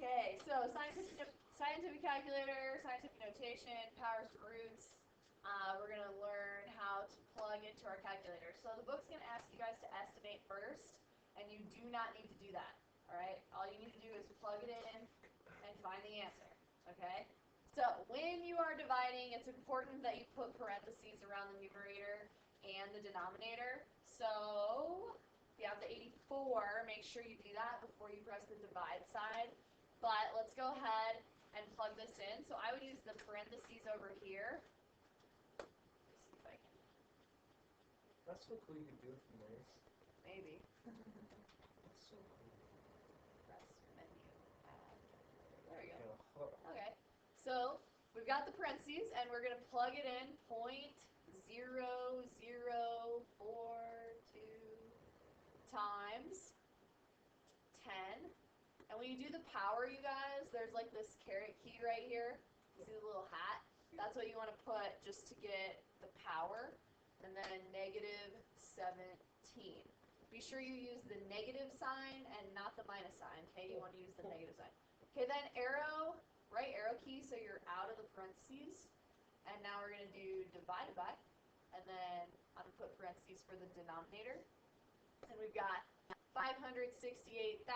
Okay, so scientific calculator, scientific notation, powers to roots. We're going to learn how to plug into our calculator. So the book's going to ask you guys to estimate first, and you do not need to do that. All right? All you need to do is plug it in and find the answer. Okay? So when you are dividing, it's important that you put parentheses around the numerator and the denominator. So if you have the 84, make sure you do that before you press the divide side. But let's go ahead and plug this in. So I would use the parentheses over here. Let's see if I can. That's so cool you can do it from there. Maybe. That's so cool. Press menu. There we go. Yeah. Okay. So we've got the parentheses, and we're going to plug it in 0.0042 times 10. And when you do the power, you guys, there's like this caret key right here. You see the little hat? That's what you want to put just to get the power. And then negative 17. Be sure you use the negative sign and not the minus sign, okay? You want to use the negative sign. Okay, then arrow, right arrow key so you're out of the parentheses. And now we're going to do divided by. And then I'm going to put parentheses for the denominator. And we've got 568,425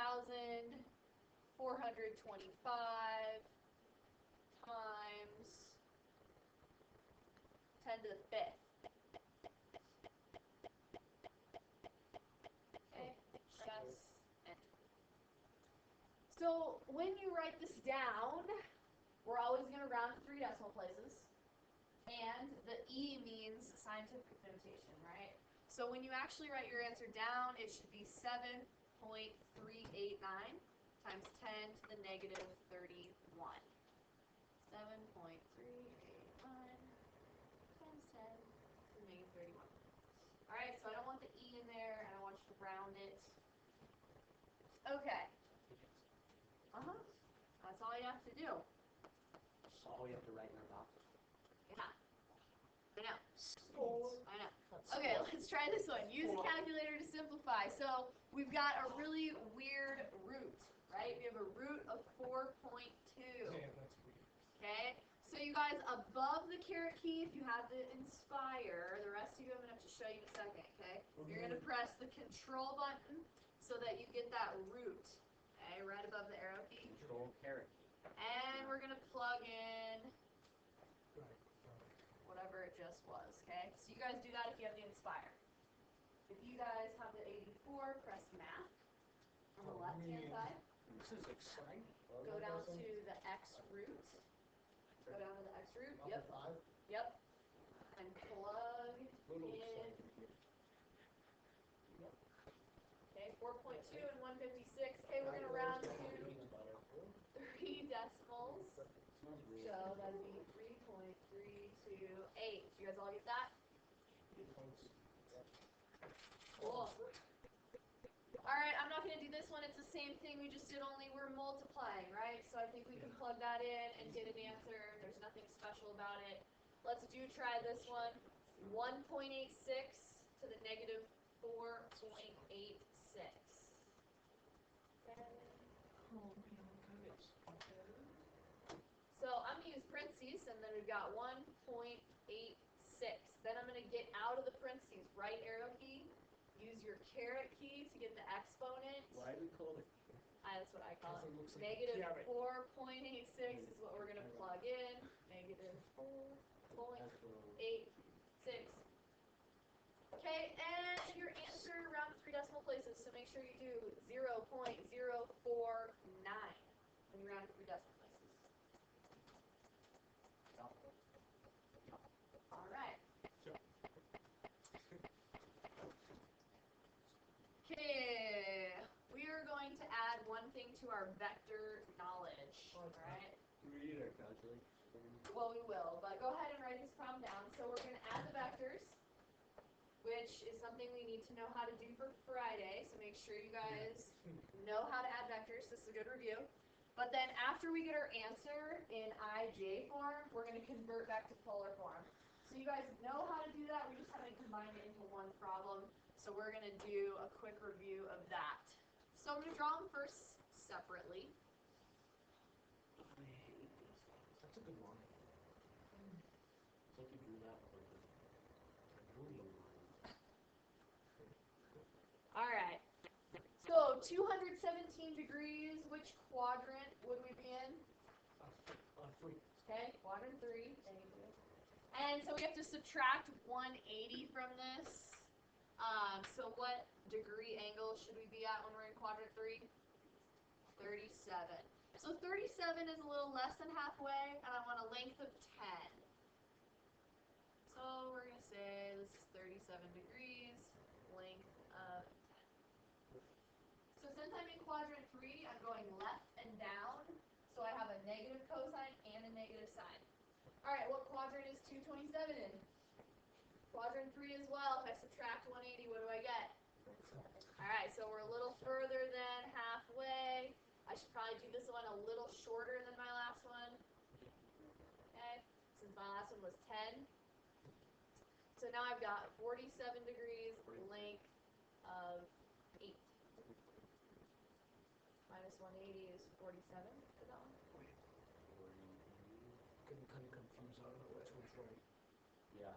times 10 to the 5th. Okay, press enter. So when you write this down, we're always going to round to 3 decimal places. And the E means scientific notation, right? So when you actually write your answer down, it should be 7.389 times 10 to the negative 31. 7.389 times 10 to the negative 31. All right, so I don't want the E in there, and I want you to round it. Okay. That's all you have to do. That's all we have to write in our box. Yeah. I know. I know. Okay, let's try this one. Use a calculator to simplify. So we've got a really weird root, right? We have a root of 4.2. Yeah, that's weird. Okay? So you guys, above the caret key, if you have the Inspire, the rest of you I'm going to have to show you in a second, okay? You're going to press the Control button so that you get that root, okay, right above the arrow key. Control caret key. And we're going to plug in Right. whatever it just was, okay? So you guys do that if you have the Inspire. If you guys have the 84, press Math on the left-hand side. This is exciting. Go down to the X root. Go down to the X root. Yep. 5. Yep. And plug in. Okay, 4.2 and 156. Okay, we're going to round to 3 decimals. So that'd be 3.328. You guys all get that? Cool. Alright, I'm not going to do this one. It's the same thing we just did, only we're multiplying, right? So I think we can plug that in and get an answer. There's nothing special about it. Let's try this one. 1.86 to the negative 4.86. So I'm going to use parentheses, and then we've got 1.86. Then I'm going to get out of the parentheses. Right arrow key. Use your caret key to get the exponent. Why do we call it? That's what I call it. Like Negative 4.86 is what we're going to plug in. Negative 4.86. Okay, and your answer around 3 decimal places, so make sure you do 0.049 when you round to 3 decimal places. All right. Okay, we are going to add one thing to our vector knowledge. All right. We need our calculator. Well, we will, but go ahead and write this problem down. So we're going to add the vectors, which is something we need to know how to do for Friday. So make sure you guys know how to add vectors. This is a good review. But then after we get our answer in IJ form, we're going to convert back to polar form. So you guys know how to do that. We just haven't combined it into one problem. So we're going to do a quick review of that. So I'm going to draw them first separately. good line. It's like you drew that with like a moving line. All right. So 217 degrees, which quadrant would we be in? 3. Okay, quadrant 3. Thank you. And so we have to subtract 180 from this. So what degree angle should we be at when we're in quadrant 3? 37. So 37 is a little less than halfway, and I want a length of 10. So we're going to say this is 37 degrees, length of 10. So since I'm in quadrant 3, I'm going left and down. So I have a negative cosine and a negative sine. All right, what quadrant is 227 in? Quadrant 3 as well. If I subtract 180, what do I get? All right, so we're a little further than halfway. I should probably do this one a little shorter than my last one. Okay, since my last one was 10. So now I've got 47 degrees, length of 8. Minus 180 is 47 for that one. Getting kind of confused. I don't know which one's right. Yeah.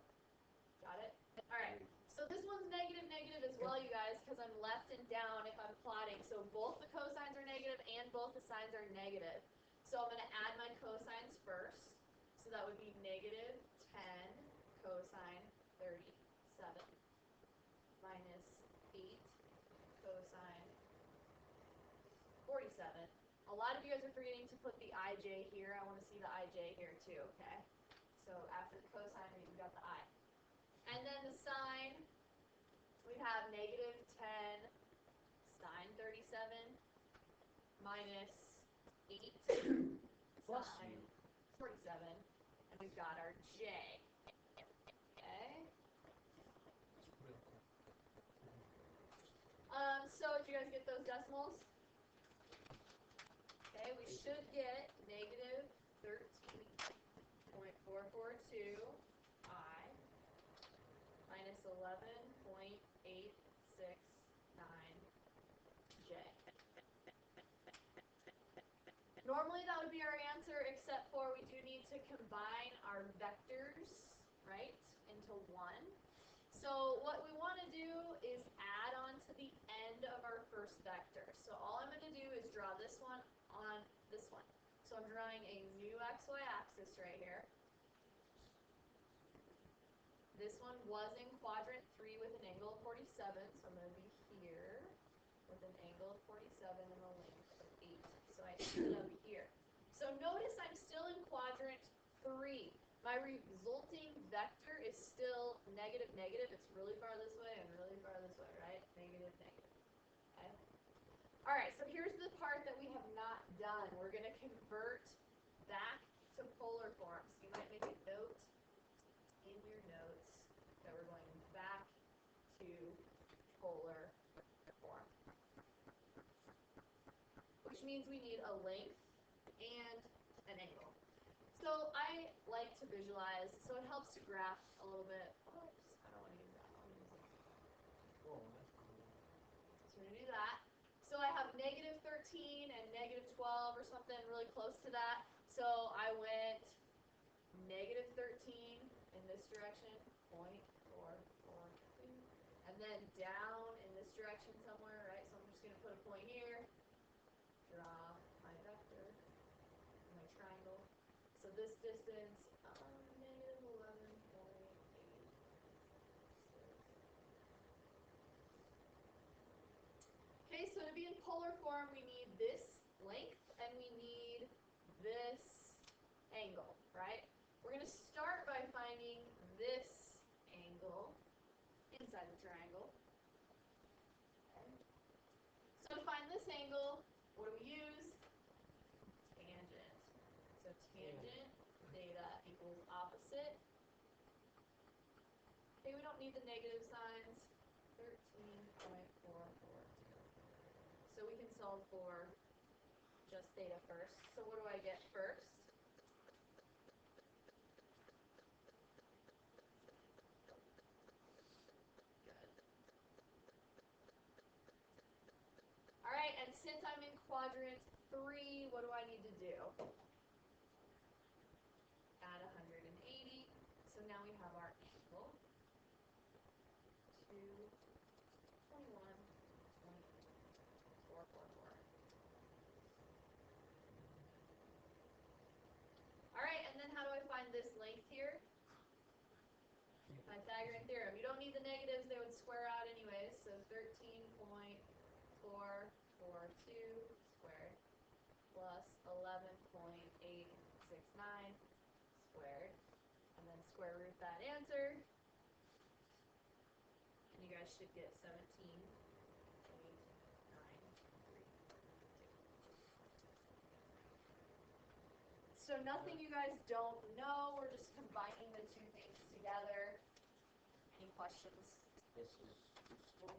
Got it? All right. So this one's negative, negative as well, you guys, because I'm left and down if I'm plotting. So both the cosines are negative and both the sines are negative. So I'm going to add my cosines first. So that would be negative 10 cosine 37 minus 8 cosine 47. A lot of you guys are forgetting to put the ij here. I want to see the ij here too, okay? So after the cosine, we've got the I. And then the sine, we have negative 10 sine 37 minus 8 Plus sine 47. And we've got our j. Okay? Real cool. So did you guys get those decimals? Okay, we should get negative 13.442 I minus 11.869 J. Normally that would be our answer, except for we do need to combine our vectors, right, into one. So what we want to do is add on to the end of our first vector. So all I'm going to do is draw this one on this one. So I'm drawing a new xy axis right here. This one was in quadrant 3 with an angle of 47, so I'm going to be here with an angle of 47 and a length of 8. So I ended up here. So notice I'm still in quadrant 3. My resulting vector is still negative, negative. It's really far this way and really far this way, right? Negative, negative. Okay? All right, so here's the part that we have not done. We're going to convert back to polar form. So you might make a note in your notes that we're going back to polar form. Which means we need a length and an angle. So I like to visualize, so it helps to graph a little bit. Oops, I don't want to use that. I want to use it. Oh, that's cool. So we're going to do that. So I have negative 13 and negative 12 or something really close to that. So I went negative 13 in this direction, 0.442, and then down in this direction somewhere, right? So I'm just going to put a point here, draw my vector, my triangle. So this distance, negative 11.8. Okay, so to be in polar form, we need this length and we need this angle, right? We're going to start by finding this angle inside the triangle. Okay. So to find this angle, what do we use? Tangent. So tangent theta equals opposite. Okay, we don't need the negative signs. 13.442. So we can solve for just theta first. So what do I get first? Good. All right, and since I'm in quadrant 3, what do I need to do? we have our angle. 221.444. Alright, and then how do I find this length here? Pythagorean theorem. You don't need the negatives, they would square out anyways. So 13.442 squared plus 11.869 squared. And then square root that answer. And you guys should get 17.893. So nothing you guys don't know. We're just combining the two things together. Any questions? This is useful.